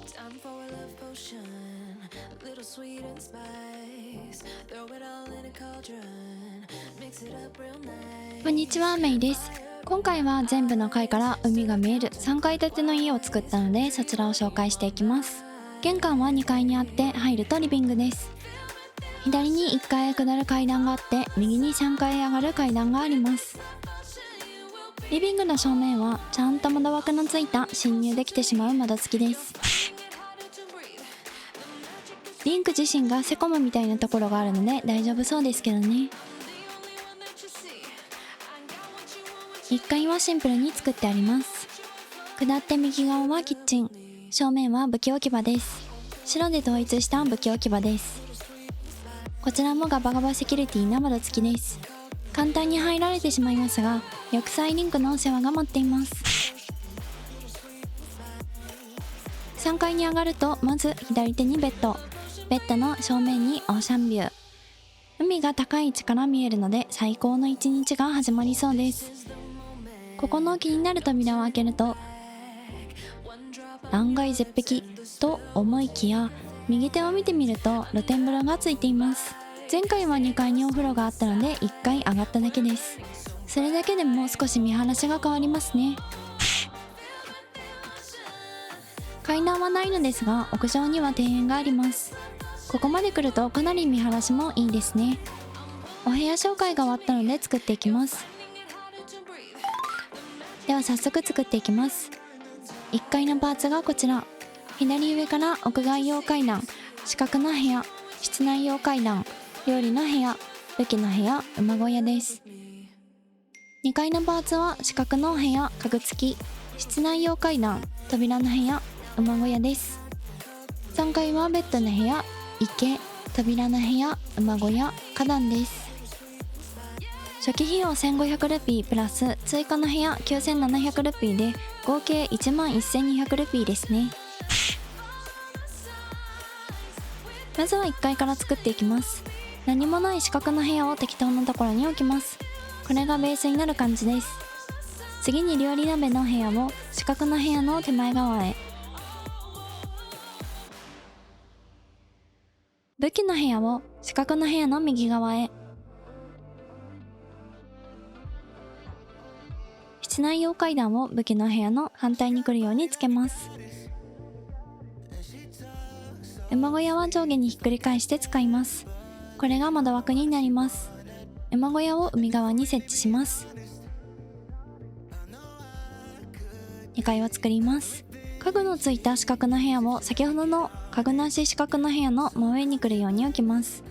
Time for a love potion, a little sweet and spice. Throw it all in a cauldron, mix it up real nice. こんにちは、メイです。今回は全部の階から海が見える3階建ての家を作ったので、そちらを紹介していきます。玄関は2階にあって、入るとリビングです。左に1階へ下る階段があって、右に3階へ上がる階段があります。リビングの正面はちゃんと窓枠のついた侵入できてしまう窓付きです。リンク自身がセコムみたいなところがあるので大丈夫そうですけどね。1階はシンプルに作ってあります。下って右側はキッチン、正面は武器置き場です。白で統一した武器置き場です。こちらもガバガバセキュリティな窓付きです。簡単に入られてしまいますが、浴槽リンクのお世話が待っています。3階に上がると、まず左手にベッドの正面にオーシャンビュー。海が高い位置から見えるので最高の一日が始まりそうです。ここの気になる扉を開けると、断崖絶壁と思いきや、右手を見てみると露天風呂がついています。前回は2階にお風呂があったので1階上がっただけです。それだけでも少し見晴らしが変わりますね。階段はないのですが、屋上には庭園があります。ここまで来るとかなり見晴らしもいいですね。お部屋紹介が終わったので作っていきます。では早速作っていきます。1階のパーツがこちら。左上から屋外用階段、四角の部屋、室内用階段、料理の部屋、武器の部屋、馬小屋です。2階のパーツは四角の部屋、家具付き、室内用階段、扉の部屋、馬小屋です。3階はベッドの部屋、池、扉の部屋、馬小屋、花壇です。初期費用1500ルピープラス追加の部屋9700ルピーで合計11200ルピーですね。まずは1階から作っていきます。何もない四角の部屋を適当なところに置きます。これがベースになる感じです。次に料理鍋の部屋を四角の部屋の手前側へ。武器の部屋を四角の部屋の右側へ。室内用階段を武器の部屋の反対に来るようにつけます。馬小屋は上下にひっくり返して使います。これが窓枠になります。馬小屋を海側に設置します。2階を作ります。家具のついた四角の部屋を先ほどの家具なし四角の部屋の真上に来るように置きます。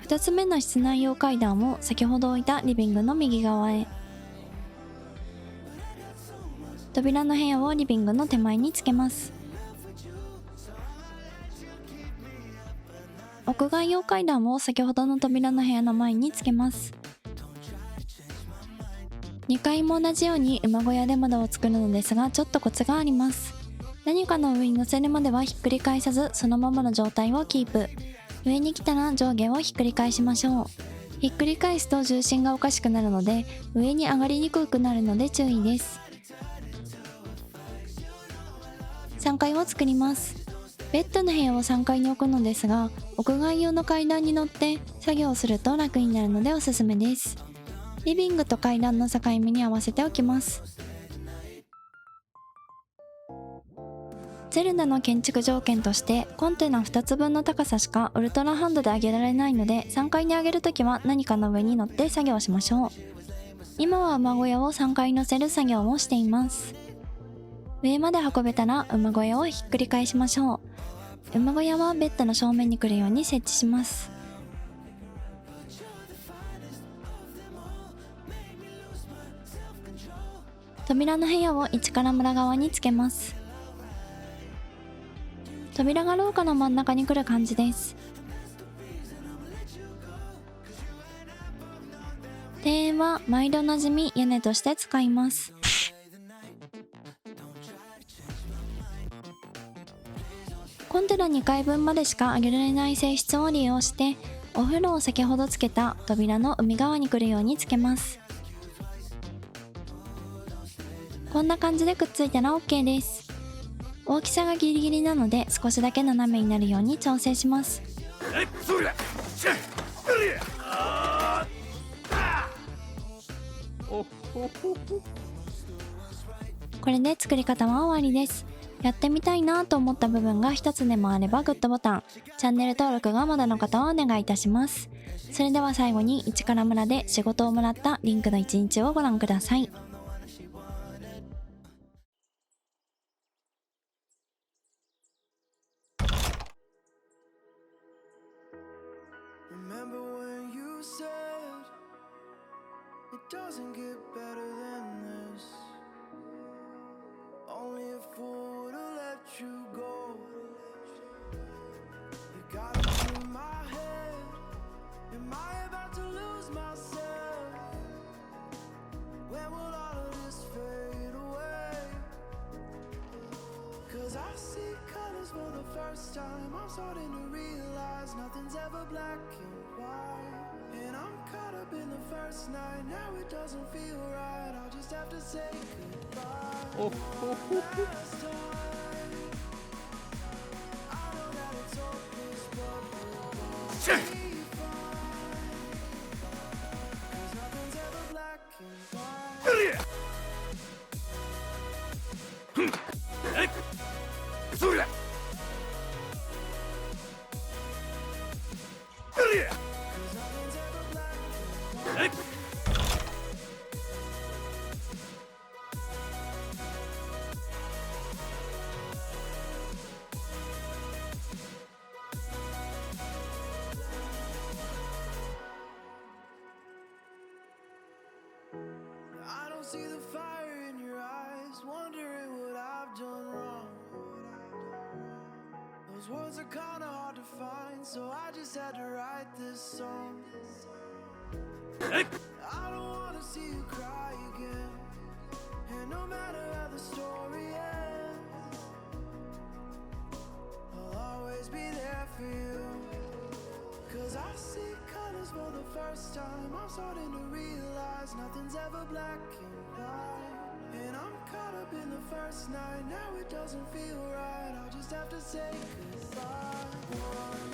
2つ目の室内用階段を先ほど置いたリビングの右側へ。扉の部屋をリビングの手前につけます。屋外用階段を先ほどの扉の部屋の前につけます。2階も同じように馬小屋で窓を作るのですが、ちょっとコツがあります。何かの上に乗せるまではひっくり返さず、そのままの状態をキープ。上に来たら上下をひっくり返しましょう。ひっくり返すと重心がおかしくなるので、上に上がりにくくなるので注意です。3階を作ります。ベッドの部屋を3階に置くのですが、屋外用の階段に乗って作業すると楽になるのでおすすめです。リビングと階段の境目に合わせておきます。ゼルダの建築条件としてコンテナ2つ分の高さしかウルトラハンドで上げられないので、3階に上げるときは何かの上に乗って作業しましょう。今は馬小屋を3階に乗せる作業をしています。上まで運べたら馬小屋をひっくり返しましょう。馬小屋はベッドの正面に来るように設置します。扉の部屋を1から村側につけます。扉が廊下の真ん中に来る感じです。庭園は毎度なじみ屋根として使います。コンテナ2階分までしか上げられない性質を利用して、お風呂を先ほどつけた扉の海側に来るようにつけます。こんな感じでくっついたら OK です。大きさがギリギリなので少しだけ斜めになるように調整します。これで作り方は終わりです。やってみたいなと思った部分が一つでもあればグッドボタン、チャンネル登録がまだの方はお願いいたします。それでは最後に一から村で仕事をもらったリンクの一日をご覧ください。Remember when you said it doesn't get better than this? Only a fool would have let you go. You got into my head. Am I about to lose myself? When will all of this fade away? 'Cause I see colors for the first time. I'm starting to realize nothing's ever black and white. And I'm caught up in the first night. Now it doesn't feel right. I'll just have to say goodbye. One last time. I know that it's hopeless, but we'll be fine. 'Cause nothing's ever black and white. それ I don't see the fire in your eyes, wondering what I've done wrong. Those words are kinda hard to find, so I just had to write this song. I don't wanna see you cry again, and no matter how the story ends, I'll always be there for you. 'Cause I see colors for the first time. I'm starting to realize nothing's ever black and white. And I'm caught up in the first night. Now it doesn't feel right. I'll just have to say goodbye. One